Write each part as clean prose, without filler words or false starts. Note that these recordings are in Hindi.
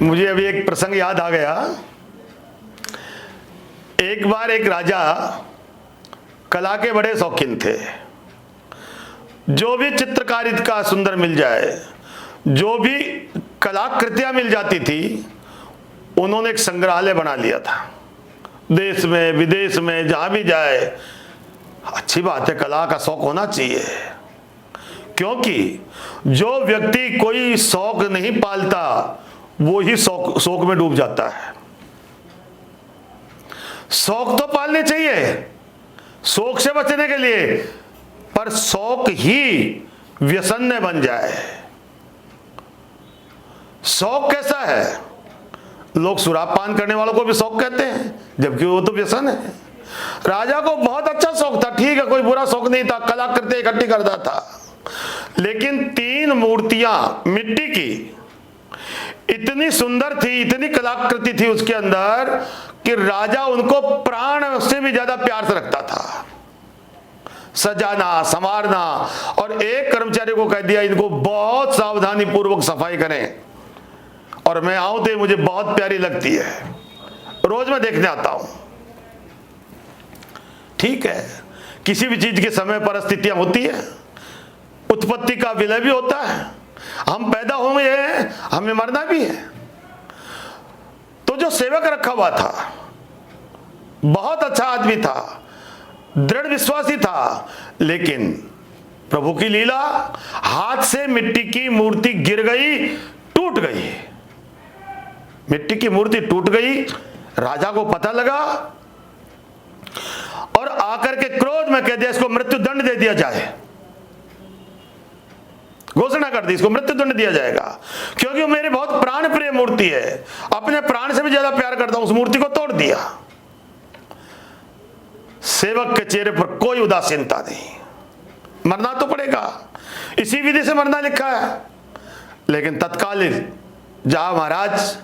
मुझे अभी एक प्रसंग याद आ गया। एक बार एक राजा कला के बड़े शौकीन थे। जो भी चित्रकारिता का सुंदर मिल जाए, जो भी कलाकृतियां मिल जाती थी, उन्होंने एक संग्रहालय बना लिया था। देश में विदेश में जहां भी जाए, अच्छी बात है, कला का शौक होना चाहिए। क्योंकि जो व्यक्ति कोई शौक नहीं पालता, वो ही शौक में डूब जाता है। शौक तो पालने चाहिए शौक से बचने के लिए, पर शौक ही व्यसन न बन जाए। शौक कैसा है? लोग शराब पान करने वालों को भी शौक कहते हैं, जबकि वो तो व्यसन है। राजा को बहुत अच्छा शौक था, ठीक है, कोई बुरा शौक नहीं था, कलाकृति इकट्ठी करता था। लेकिन 3 मूर्तियां मिट्टी की इतनी सुंदर थी, इतनी कलाकृति थी उसके अंदर, कि राजा उनको प्राण से भी ज्यादा प्यार से रखता था। सजाना, संवारना, और एक कर्मचारी को कह दिया इनको बहुत सावधानी पूर्वक सफाई करें, और मैं आऊं तो मुझे बहुत प्यारी लगती है, रोज मैं देखने आता हूं। ठीक है, किसी भी चीज के समय परिस्थितियां होती है, उत्पत्ति का विलय भी होता है, हम पैदा हुए हैं, हमें मरना भी है। तो जो सेवक रखा हुआ था, बहुत अच्छा आदमी था, दृढ़ विश्वासी था, लेकिन प्रभु की लीला, हाथ से मिट्टी की मूर्ति गिर गई, टूट गई। मिट्टी की मूर्ति टूट गई। राजा को पता लगा और आकर के क्रोध में कह दिया इसको मृत्यु दंड दे दिया जाए। घोषणा कर दी इसको मृत्यु दंड दिया जाएगा, क्योंकि वो मेरी बहुत प्राण प्रिय मूर्ति है, अपने प्राण से भी ज्यादा प्यार करता हूं। उस मूर्ति को तोड़ दिया। सेवक के चेहरे पर कोई उदासीनता नहीं, मरना तो पड़ेगा, इसी विधि से मरना लिखा है। लेकिन तत्कालीन, जा महाराज,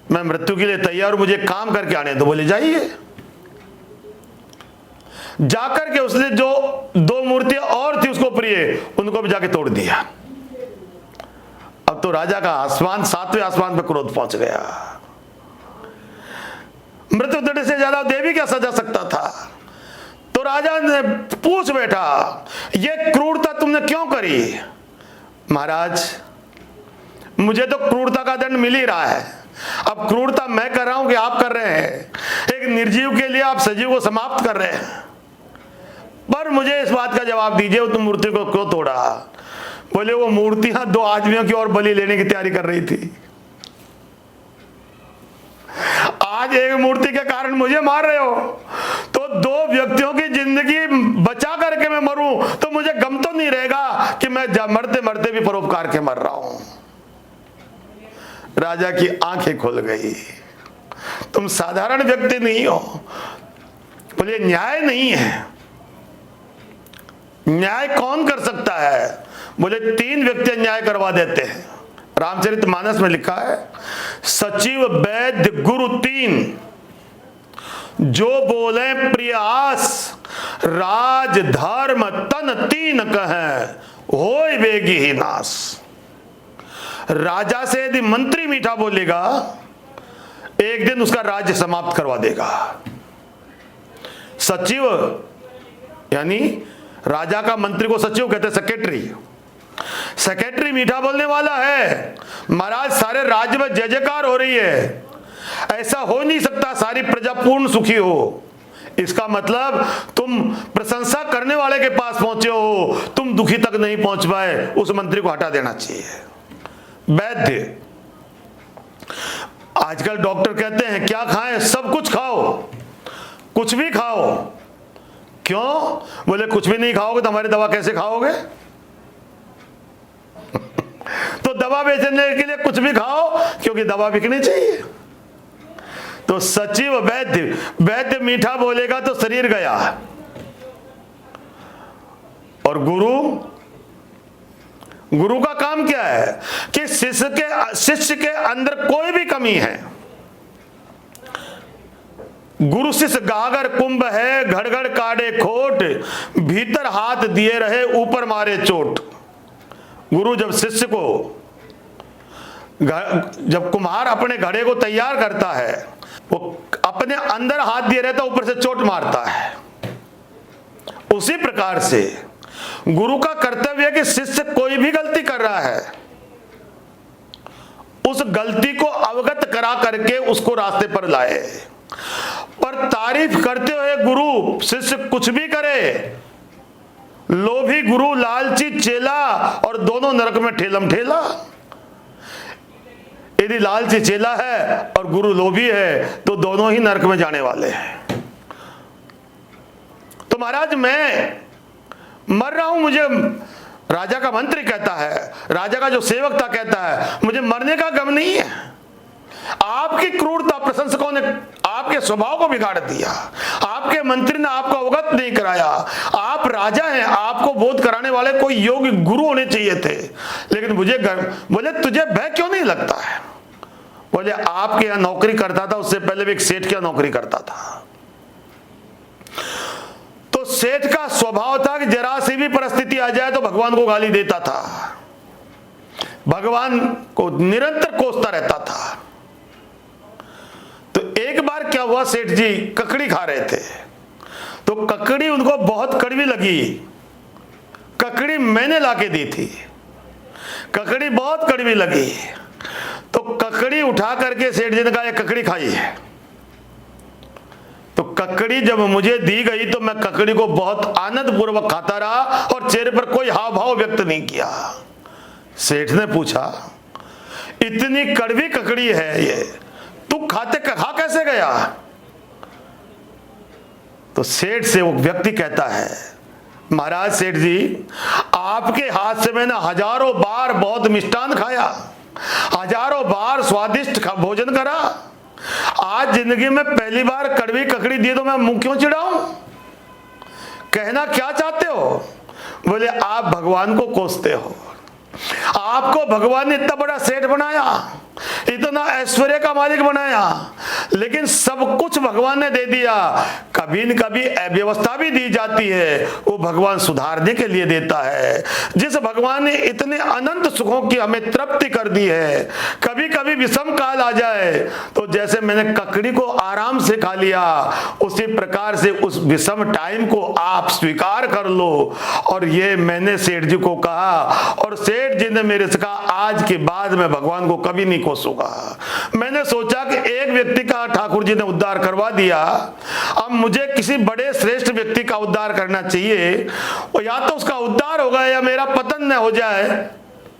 मैं मृत्यु के लिए तैयार हूं, मुझे काम करके आने दो। बोले जाइए। जाकर के उसने जो 2 मूर्तियां और थी उसको प्रिय, उनको भी जाके तोड़ दिया। अब तो राजा का आसमान, 7वें आसमान पे क्रोध पहुंच गया। मृत्यु दंड से ज्यादा देवी क्या सजा सकता था? तो राजा ने पूछ बैठा, ये क्रूरता तुमने क्यों करी? महाराज, मुझे तो क्रूरता का दंड मिल ही रहा है। अब क्रूरता मैं कर रहा हूं कि आप कर रहे हैं? एक निर्जीव के लिए आप सजीव को समाप्त कर रहे हैं। पर मुझे इस बात का जवाब दीजिए, तुम मूर्ति को क्यों तोड़ा? बोले वो मूर्तियां 2 आदमियों की और बलि लेने की तैयारी कर रही थी। आज एक मूर्ति के कारण मुझे मार रहे हो, तो 2 व्यक्तियों की जिंदगी बचा करके मैं मरूं तो मुझे गम तो नहीं रहेगा कि मैं मरते मरते भी परोपकार के मर रहा हूं। राजा की आंखें खुल गई। तुम साधारण व्यक्ति नहीं हो। बोले न्याय नहीं है। न्याय कौन कर सकता है? बोले 3 व्यक्ति न्याय करवा देते हैं। रामचरितमानस में लिखा है, सचिव वैद्य गुरु 3, जो बोले प्रियास, राज धर्म तन 3 कहें, होय वेगी ही नाश। राजा से यदि मंत्री मीठा बोलेगा, एक दिन उसका राज्य समाप्त करवा देगा। सचिव यानी राजा का मंत्री को सचिव कहते हैं, सेक्रेटरी। सेक्रेटरी मीठा बोलने वाला है, महाराज सारे राज्य में जय जयकार हो रही है, ऐसा हो नहीं सकता सारी प्रजा पूर्ण सुखी हो। इसका मतलब तुम प्रशंसा करने वाले के पास पहुंचे हो, तुम दुखी तक नहीं पहुंच पाए, उस मंत्री को हटा देना चाहिए। वैद्य, आजकल डॉक्टर कहते हैं क्या खाएं? सब कुछ खाओ, कुछ भी खाओ। क्यों? बोले कुछ भी नहीं खाओगे तो हमारी दवा कैसे खाओगे? तो दवा बेचने के लिए कुछ भी खाओ, क्योंकि दवा बिकनी चाहिए। तो सचिव वैद्य, वैद्य मीठा बोलेगा तो शरीर गया। और गुरु, गुरु का काम क्या है कि शिष्य के अंदर कोई भी कमी है, गुरु शिष्य गागर कुंभ है, घड़घड़ काढ़े खोट, भीतर हाथ दिए रहे ऊपर मारे चोट। गुरु जब शिष्य को जब कुम्हार अपने घड़े को तैयार करता है, वो अपने अंदर हाथ दिए रहता, ऊपर से चोट मारता है। उसी प्रकार से गुरु का कर्तव्य है कि शिष्य कोई भी गलती कर रहा है, उस गलती को अवगत करा करके उसको रास्ते पर लाए। पर तारीफ करते हुए गुरु शिष्य कुछ भी करे, लोभी गुरु लालची चेला और दोनों नरक में ठेलम ठेला। यदि लालची चेला है और गुरु लोभी है तो दोनों ही नरक में जाने वाले हैं। तो महाराज मैं मर रहा हूं, मुझे राजा का मंत्री कहता है, राजा का जो सेवक था कहता है, मुझे मरने का गम नहीं है। आपकी क्रूरता प्रशंसकों ने आपके स्वभाव को बिगाड़ दिया, आपके मंत्री ने आपको अवगत नहीं कराया। आप राजा हैं, आपको बोध कराने वाले कोई योग्य गुरु होने चाहिए थे, लेकिन मुझे बोले तुझे भय क्यों नहीं लगता है? बोले आपके यहां नौकरी करता था, उससे पहले भी एक सेठ के यहां नौकरी करता था। तो सेठ का स्वभाव था कि जरा सी भी परिस्थिति आ जाए तो भगवान को गाली देता था, भगवान को निरंतर कोसता रहता था। तो एक बार क्या हुआ, सेठ जी ककड़ी खा रहे थे, तो ककड़ी उनको बहुत कड़वी लगी। ककड़ी मैंने लाके दी थी, ककड़ी बहुत कड़वी लगी, तो ककड़ी उठा करके सेठ जी ने कहा, ये ककड़ी खाइए। तो ककड़ी जब मुझे दी गई तो मैं ककड़ी को बहुत आनंद पूर्वक खाता रहा और चेहरे पर कोई हाव भाव व्यक्त नहीं किया। सेठ ने पूछा, इतनी कड़वी ककड़ी है ये, तू खाते खा कैसे गया? तो सेठ से वो व्यक्ति कहता है, महाराज सेठ जी, आपके हाथ से मैंने हजारों बार बहुत मिष्टान खाया, हजारों बार स्वादिष्ट भोजन करा, आज जिंदगी में पहली बार कड़वी ककड़ी दी तो मैं मुंह क्यों चिढ़ाऊं? कहना क्या चाहते हो? बोले आप भगवान को कोसते हो, आपको भगवान ने इतना बड़ा सेठ बनाया, इतना ऐश्वर्य का मालिक बनाया, लेकिन सब कुछ भगवान ने दे दिया। कभी न कभी अव्यवस्था भी दी जाती है, वो भगवान सुधारने के लिए देता है। जिस भगवान ने इतने अनंत सुखों की हमें तृप्ति कर दी है, कभी कभी विषम काल आ जाए तो जैसे मैंने ककड़ी को आराम से खा लिया, उसी प्रकार से उस विषम टाइम को आप स्वीकार कर लो। और ये मैंने सेठ जी को कहा, और सेठ जी ने मेरे से कहा, आज के बाद मैं भगवान को कभी नहीं कोसूंगा। मैंने सोचा कि एक व्यक्ति का ठाकुर जी ने उद्धार करवा दिया, अब मुझे किसी बड़े श्रेष्ठ व्यक्ति का उद्धार करना चाहिए, और या तो उसका उद्धार होगा या मेरा पतन न हो जाए।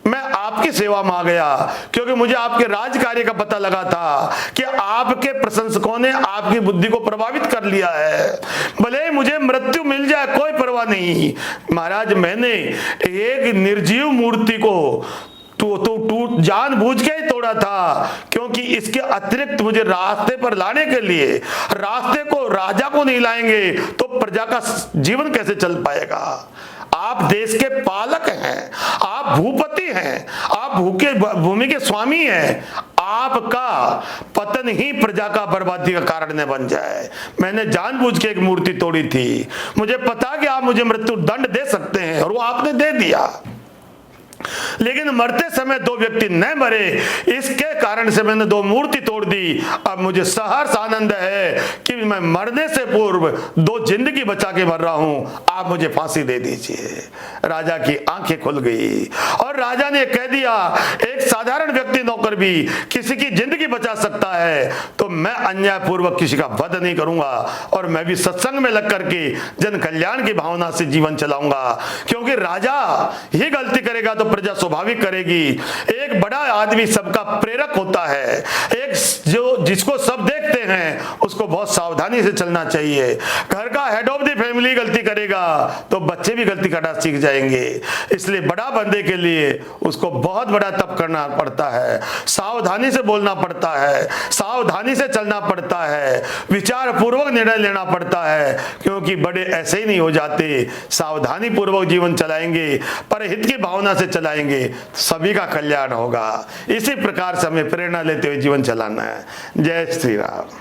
मैं आपकी सेवा में आ गया, क्योंकि मुझे आपके राज कार्य का पता लगा था कि आपके प्रशंसकों ने आपकी बुद्धि को प्रभावित कर लिया है। भले ही मुझे मृत्यु मिल जाए कोई परवाह नहीं, महाराज मैंने एक निर्जीव मूर्ति को टूट जानबूझ के ही तोड़ा था, क्योंकि इसके अतिरिक्त मुझे रास्ते पर लाने के लिए, रास्ते को राजा को नहीं लाएंगे तो प्रजा का जीवन कैसे चल पाएगा? आप देश के पालक हैं, आप भूपति हैं, आप भूमि के स्वामी हैं, आपका पतन ही प्रजा का बर्बादी का कारण न बन जाए। मैंने जानबूझ के एक मूर्ति तोड़ी थी, मुझे पता कि आप मुझे मृत्यु दंड दे सकते हैं, और वो आपने दे दिया, लेकिन मरते समय दो व्यक्ति न मरे, इसके कारण से मैंने दो मूर्ति तोड़ दी। अब मुझे सहर्ष आनंद है कि मैं मरने से पूर्व दो जिंदगी बचा के मर रहा हूं, आप मुझे फांसी दे दीजिए। राजा की आंखें खुल गई और राजा ने कह दिया, एक साधारण व्यक्ति नौकर भी किसी की जिंदगी बचा सकता है, तो मैं अन्याय पूर्वक किसी का वध नहीं करूंगा, और मैं भी सत्संग में लग करके जन कल्याण की भावना से जीवन चलाऊंगा। क्योंकि राजा ही गलती करेगा तो प्रजा स्वाभाविक करेगी। एक बड़ा आदमी सबका प्रेरक होता है, एक जो जिसको सब देखते हैं उसको बहुत सावधानी से चलना चाहिए। घर का हेड ऑफ द फैमिली गलती करेगा तो बच्चे भी गलती करना सीख जाएंगे। इसलिए बड़ा बनने के लिए उसको बहुत बड़ा तप करना पड़ता है, सावधानी से बोलना पड़ता है, सावधानी से चलना पड़ता है, विचार पूर्वक निर्णय लेना पड़ता है, क्योंकि बड़े ऐसे ही नहीं हो जाते। सावधानी पूर्वक जीवन चलाएंगे, परहित की भावना से चलाएंगे, सभी का कल्याण होगा। इसी प्रकार से हमें प्रेरणा लेते हुए जीवन चलाना है। जय श्री राम।